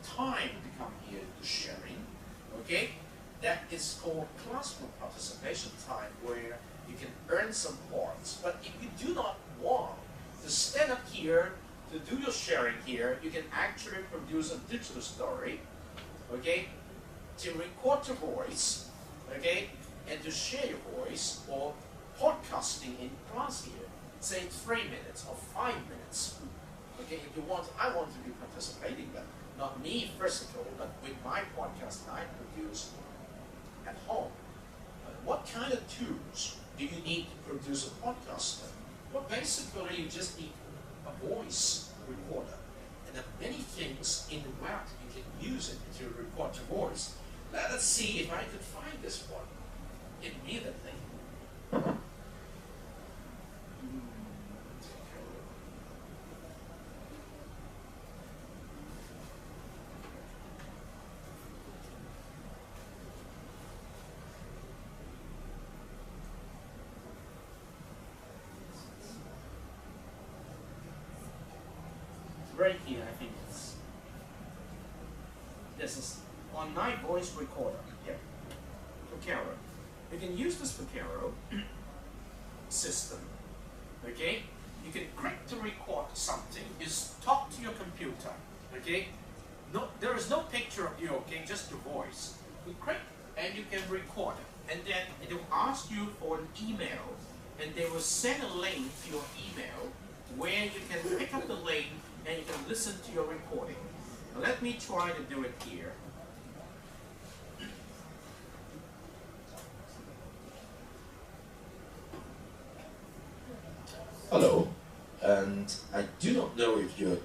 time to come here to sharing, okay? That is called classroom participation time, where you can earn some points. But if you do not want to stand up here to do your sharing here, you can actually produce a digital story, okay, to record your voice, okay, and to share your voice, or podcasting in class here, say 3 minutes or 5 minutes, okay. If you want, I want to be participating, but not me first of all, but with my podcast I produce at home. What kind of tools do you need to produce a podcast? Well, basically you just need a voice recorder, and there are many things in the web you can use it to record your voice. Let us see if I could find this one immediately. Right here, I think this is on my voice recorder here, Vocaro. You can use this Vocaro system, okay? You can click to record something, just talk to your computer, okay? No, there is no picture of you, okay, just your voice. You click and you can record it, and then it will ask you for an email, and they will send a link to your email where you can pick up the link and you can listen to your recording. Now let me try to do it here. Hello, and I do not know if you're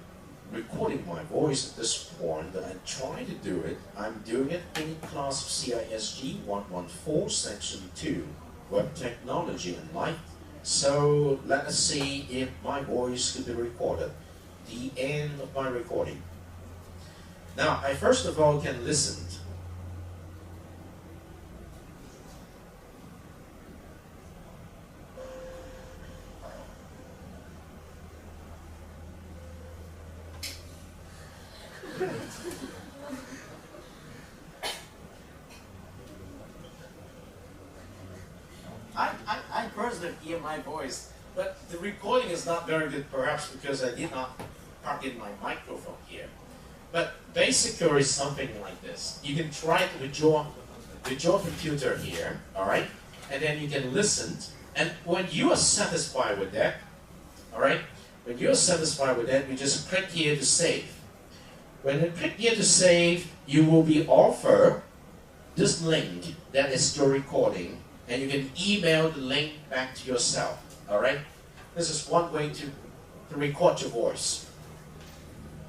recording my voice at this point, but I try to do it. I'm doing it in class of CISG114, section 2, Web Technology and Light. So let us see if my voice could be recorded. The end of my recording. Now, I first of all can listen. I personally hear my voice, but the recording is not very good, perhaps because I did not plug in my microphone here. But basically it's something like this. You can try it with your computer here, all right? And then you can listen, and when you are satisfied with that, all right? When you're satisfied with that, you just click here to save. When you click here to save, you will be offered this link that is your recording, and you can email the link back to yourself, all right? This is one way to record your voice.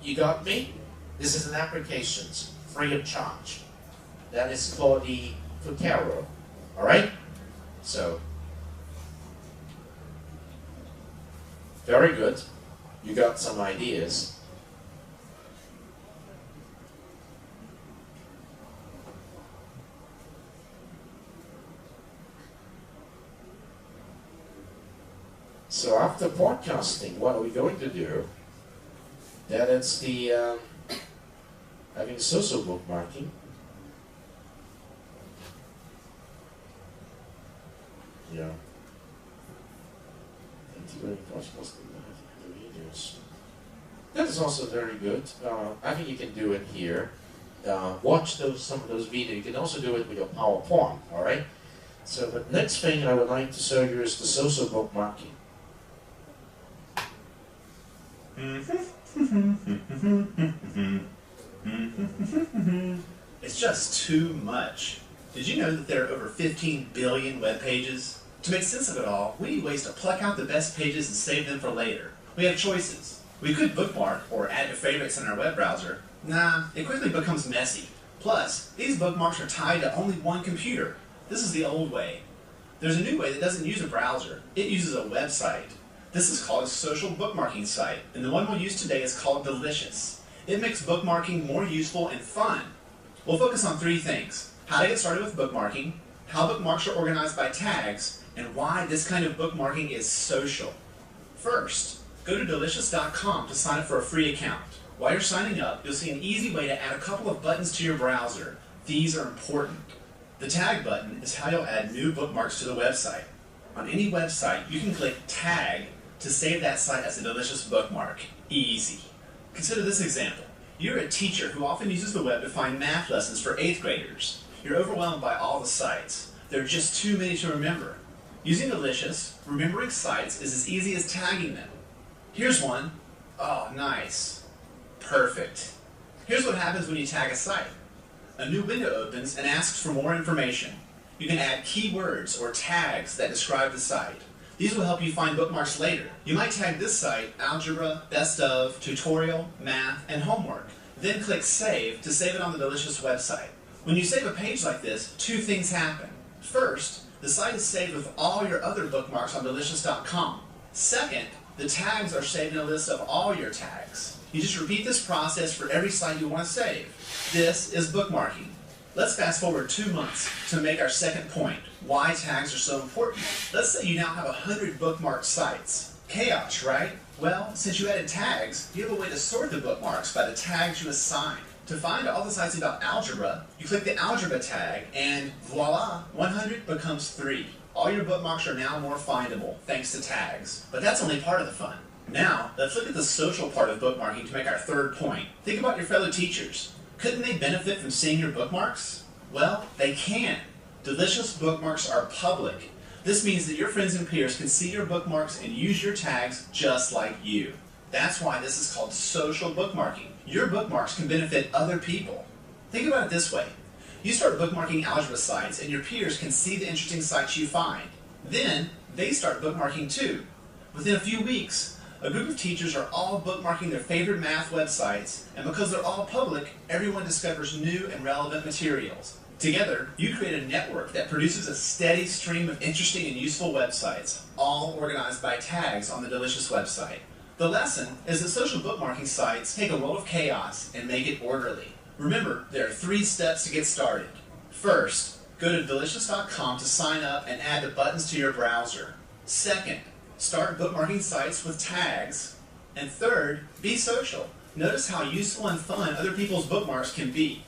You got me? This is an application, free of charge. That is called the Futero, all right? So, very good. You got some ideas. So after podcasting, what are we going to do? That is the having social bookmarking. Yeah. Integrating podcasting the videos. That is also very good. I think you can do it here. Watch some of those videos. You can also do it with your PowerPoint. All right. So the next thing I would like to show you is the social bookmarking. It's just too much. Did you know that there are over 15 billion web pages? To make sense of it all, we need ways to pluck out the best pages and save them for later. We have choices. We could bookmark or add to favorites in our web browser. Nah, it quickly becomes messy. Plus, these bookmarks are tied to only one computer. This is the old way. There's a new way that doesn't use a browser. It uses a website. This is called a social bookmarking site, and the one we'll use today is called Delicious. It makes bookmarking more useful and fun. We'll focus on three things: how to get started with bookmarking, how bookmarks are organized by tags, and why this kind of bookmarking is social. First, go to delicious.com to sign up for a free account. While you're signing up, you'll see an easy way to add a couple of buttons to your browser. These are important. The tag button is how you'll add new bookmarks to the website. On any website, you can click Tag to save that site as a Delicious bookmark. Easy. Consider this example. You're a teacher who often uses the web to find math lessons for 8th graders. You're overwhelmed by all the sites. There are just too many to remember. Using Delicious, remembering sites is as easy as tagging them. Here's one. Oh, nice. Perfect. Here's what happens when you tag a site. A new window opens and asks for more information. You can add keywords or tags that describe the site. These will help you find bookmarks later. You might tag this site Algebra, Best of, Tutorial, Math, and Homework. Then click Save to save it on the Delicious website. When you save a page like this, two things happen. First, the site is saved with all your other bookmarks on delicious.com. Second, the tags are saved in a list of all your tags. You just repeat this process for every site you want to save. This is bookmarking. Let's fast forward 2 months to make our second point, why tags are so important. Let's say you now have 100 bookmarked sites. Chaos, right? Well, since you added tags, you have a way to sort the bookmarks by the tags you assigned. To find all the sites about algebra, you click the algebra tag and voila, 100 becomes 3. All your bookmarks are now more findable thanks to tags. But that's only part of the fun. Now, let's look at the social part of bookmarking to make our third point. Think about your fellow teachers. Couldn't they benefit from seeing your bookmarks? Well, they can. Delicious bookmarks are public. This means that your friends and peers can see your bookmarks and use your tags just like you. That's why this is called social bookmarking. Your bookmarks can benefit other people. Think about it this way. You start bookmarking algebra sites and your peers can see the interesting sites you find. Then, they start bookmarking too. Within a few weeks, A group of teachers are all bookmarking their favorite math websites, and because they're all public, everyone discovers new and relevant materials. Together, you create a network that produces a steady stream of interesting and useful websites, all organized by tags on the Delicious website. The lesson is that social bookmarking sites take a world of chaos and make it orderly. Remember, there are 3 steps to get started. First, go to delicious.com to sign up and add the buttons to your browser. Second, start bookmarking sites with tags. And third, be social. Notice how useful and fun other people's bookmarks can be.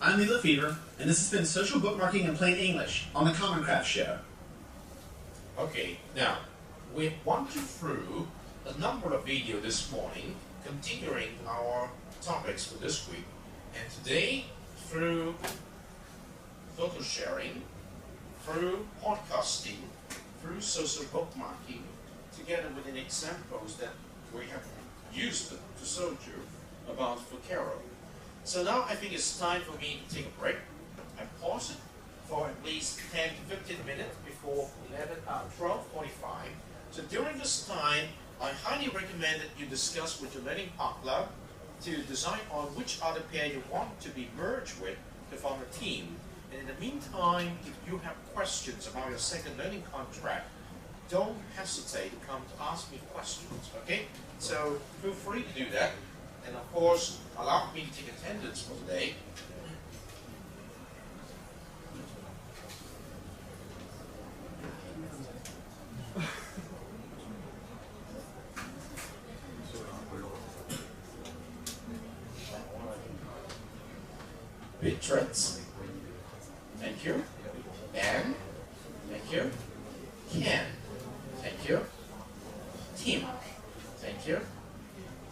I'm Lee Lefevre, and this has been Social Bookmarking in Plain English on the Common Craft Show. Okay, now, we walked you through a number of videos this morning, continuing our topics for this week. And today, through photo sharing, through podcasting, through social bookmarking, together with the examples that we have used to show you about Vocero. So now I think it's time for me to take a break. I pause it for at least 10 to 15 minutes before 12:45. So during this time, I highly recommend that you discuss with your learning partner to decide on which other pair you want to be merged with to form a team. And in the meantime, if you have questions about your second learning contract, don't hesitate to come to ask me questions, okay? So feel free to do that. And of course, allow me to take attendance for today. Beatrice, thank you. Anne, thank you. Ken, thank you. Tim, thank you.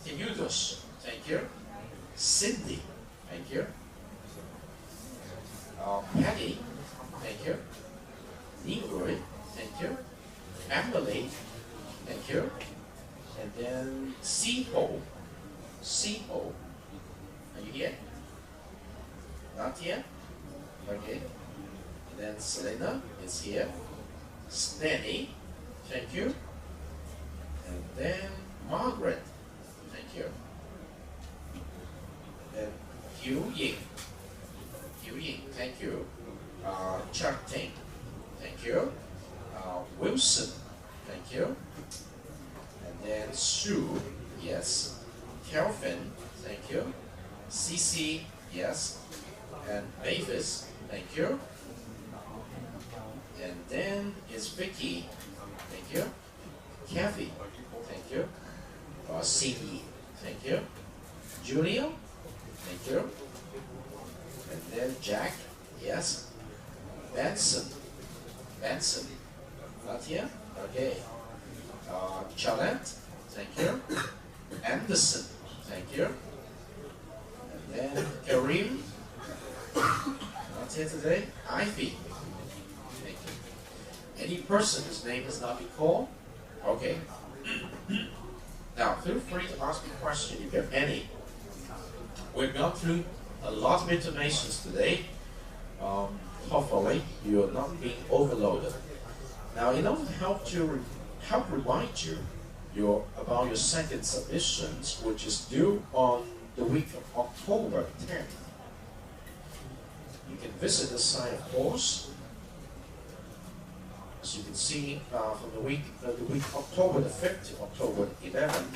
Theodus, thank you. Cindy, thank you. Patty, thank you. Ingrid, thank you. Emily, thank you. And then Siho, are you here? Not here? Okay. And then Selena is here. Stanley, thank you. And then Margaret, thank you. And Yu Ying, thank you. Charting, thank you. Wilson, thank you. And then Sue, yes. Kelvin, thank you. Cici, yes. And Mavis, thank you. And then is Vicky, thank you. Kathy, thank you. Cindy, thank you. Julia, thank you. And then Jack, yes. Benson, not here? Okay. Charlotte, thank you. Anderson, thank you. And then Karim, not here today. Ivy, thank you. Any person whose name has not been called? Okay. Now, feel free to ask me a question if you have any. We've gone through a lot of information today. Hopefully, you are not being overloaded. Now, in order to help remind you about your second submissions, which is due on the week of October 10th, you can visit the site, of course. As you can see, from the week October the 5th to October 11th.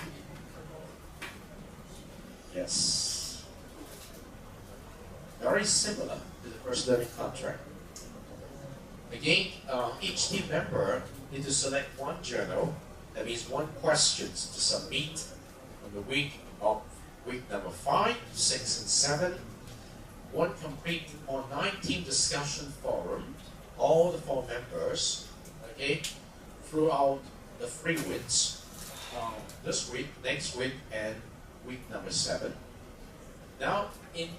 Yes. Very similar to the first learning contract. Again, each team member needs to select one journal, that means one question to submit on the week number 5, 6, and 7. One complete online team discussion forum, all the 4 members, okay, throughout the 3 weeks, this week, next week, and week number 7. Now, in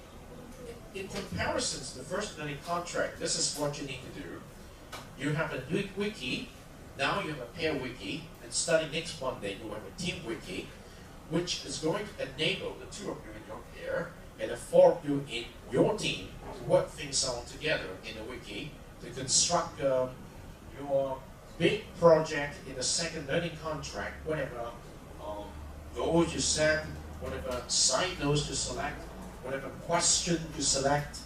comparison to the first learning contract, this is what you need to do. You have a wiki, now you have a pair wiki, and starting next Monday you have a team wiki, which is going to enable the 2 of you in your pair and the 4 of you in your team to work things out together in the wiki to construct your big project in the second learning contract, whatever goals you set, whatever side notes you select, whatever question you select,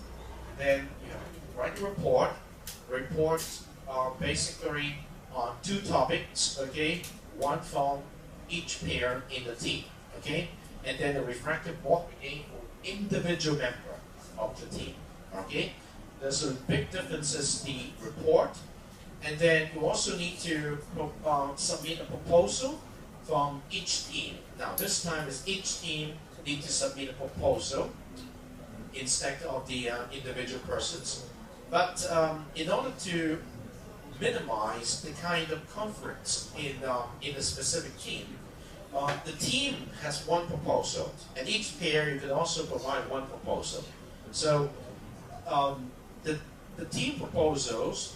then you write a report. Reports are basically on 2 topics, okay? One from each pair in the team, okay? And then a reflective walk again for individual member of the team, okay? There's a big difference is the report, and then you also need to submit a proposal from each team. Now this time is each team need to submit a proposal instead of the individual persons. But in order to minimize the kind of conflicts in a specific team, the team has one proposal, and each pair you can also provide one proposal. So the team proposals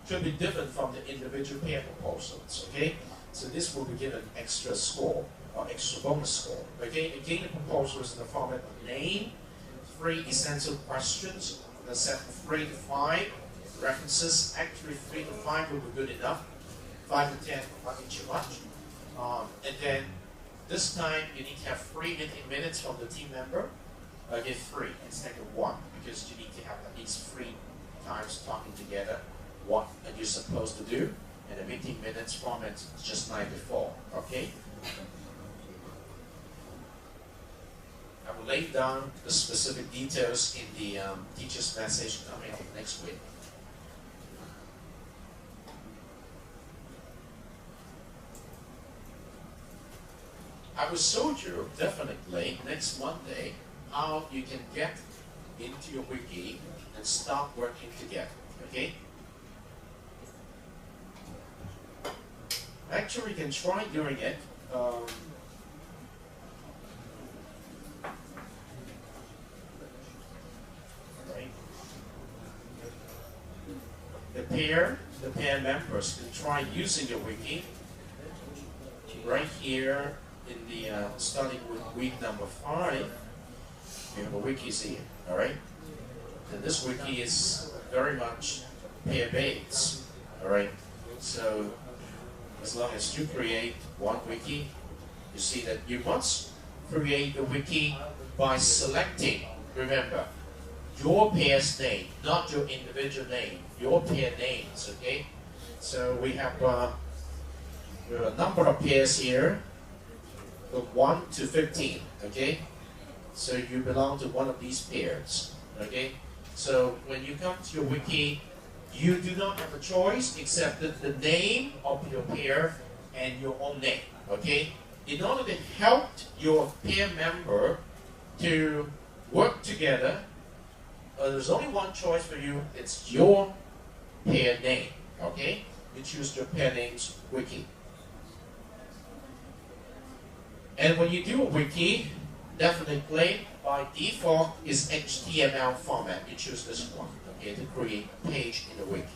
should be different from the individual pair proposals, okay? So this will be given extra score, or extra bonus score. Okay, again the proposal is in the format of name, 3 essential questions, a set of 3 to 5 references. Actually 3 to 5 will be good enough. 5 to 10 might be too much. And then this time you need to have 3 meeting minutes from the team member. Again 3 instead of 1, because you need to have at least 3 times talking together what are you supposed to do. And the meeting minutes format is just like before. Okay. I will lay down the specific details in the teacher's message coming up next week. I will show you definitely next Monday how you can get into your wiki and start working together. Okay? Actually, you can try doing it. Right. The pair members can try using your wiki right here in the starting with week number 5. We have a wiki here, all right. And this wiki is very much pair-based, all right. So as long as you create one wiki, you see that you must create a wiki by selecting, remember, your pair's name, not your individual name, your pair names, okay? So we have a number of pairs here, from 1 to 15, okay? So you belong to one of these pairs, okay? So when you come to your wiki, you do not have a choice except the name of your pair and your own name, okay? In order to help your pair member to work together, there's only one choice for you. It's your pair name, okay? You choose your pair name's wiki. And when you do a wiki, definitely by default is HTML format. You choose this one, okay, to create a page in the wiki.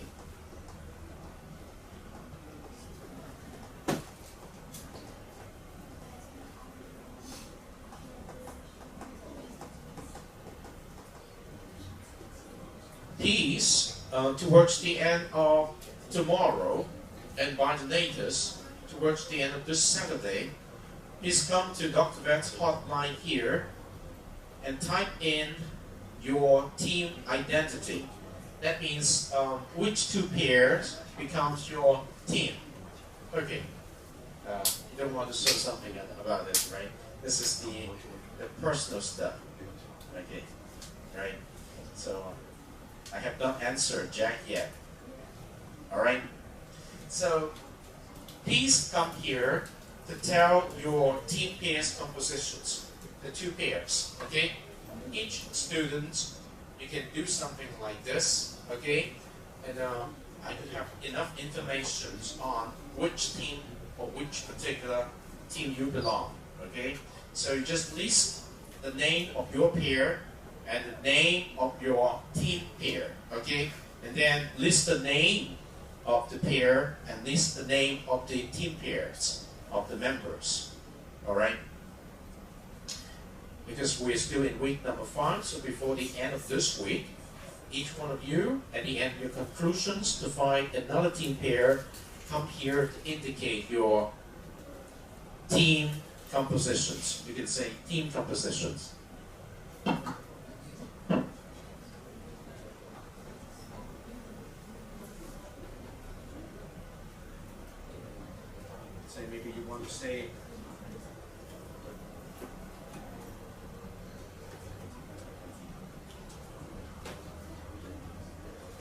These, towards the end of tomorrow, and by the latest, towards the end of this Saturday, please come to Dr. Vet's hotline here and type in your team identity. That means which 2 pairs becomes your team. Okay, you don't want to say something about this, right? This is the personal stuff. Okay, right? So I have not answered Jack yet. All right. So please come here to tell your team pairs compositions, the 2 pairs, okay? Each student, you can do something like this, okay? And I can have enough information on which team or which particular team you belong, okay? So you just list the name of your pair and the name of your team pair, okay? And then list the name of the pair and list the name of the team pairs of the members, all right? Because we're still in week number 5, so before the end of this week, each one of you, at the end of your conclusions, to find another team pair, come here to indicate your team compositions. You can say team compositions. Say maybe you want to say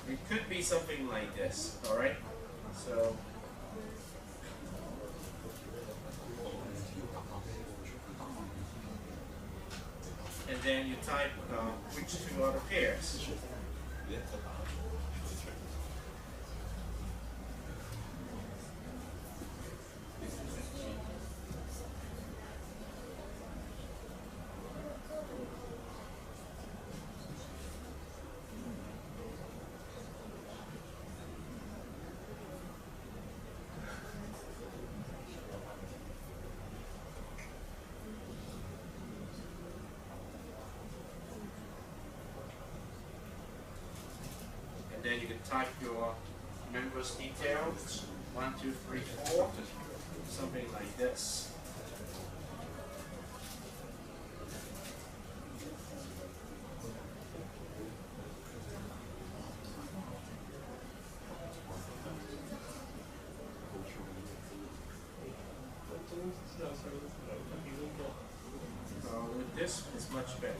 it could be something like this, all right? So and then you type which two other pairs. And then you can type your members details, 1, 2, 3, 4, something like this. With this, it's much better.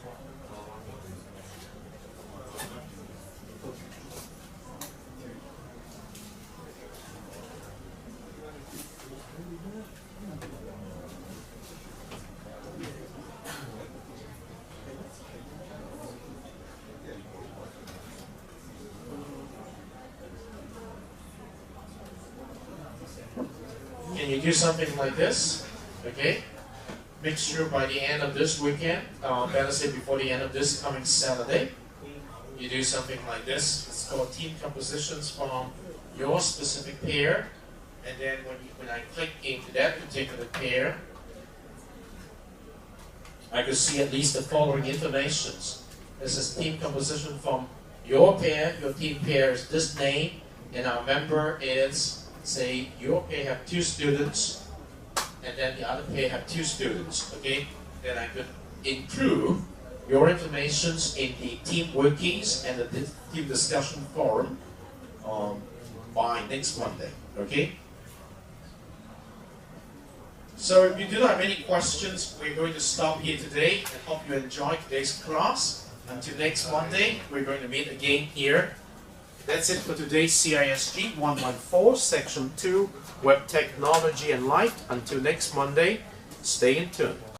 Can you do something like this? Okay. Make sure by the end of this weekend, better say before the end of this coming Saturday, you do something like this. It's called team compositions from your specific pair. And then when I click into that particular pair, I can see at least the following informations. This is team composition from your pair. Your team pair is this name, and our member is, say, your pair have 2 students, and then the other pair have 2 students. Okay, then I could include your informations in the team workings and the team discussion forum by next Monday. Okay. So if you do not have any questions, we're going to stop here today and hope you enjoyed today's class. Until next Monday, we're going to meet again here. That's it for today's CISG114, Section 2, Web Technology and Light. Until next Monday, stay in tune.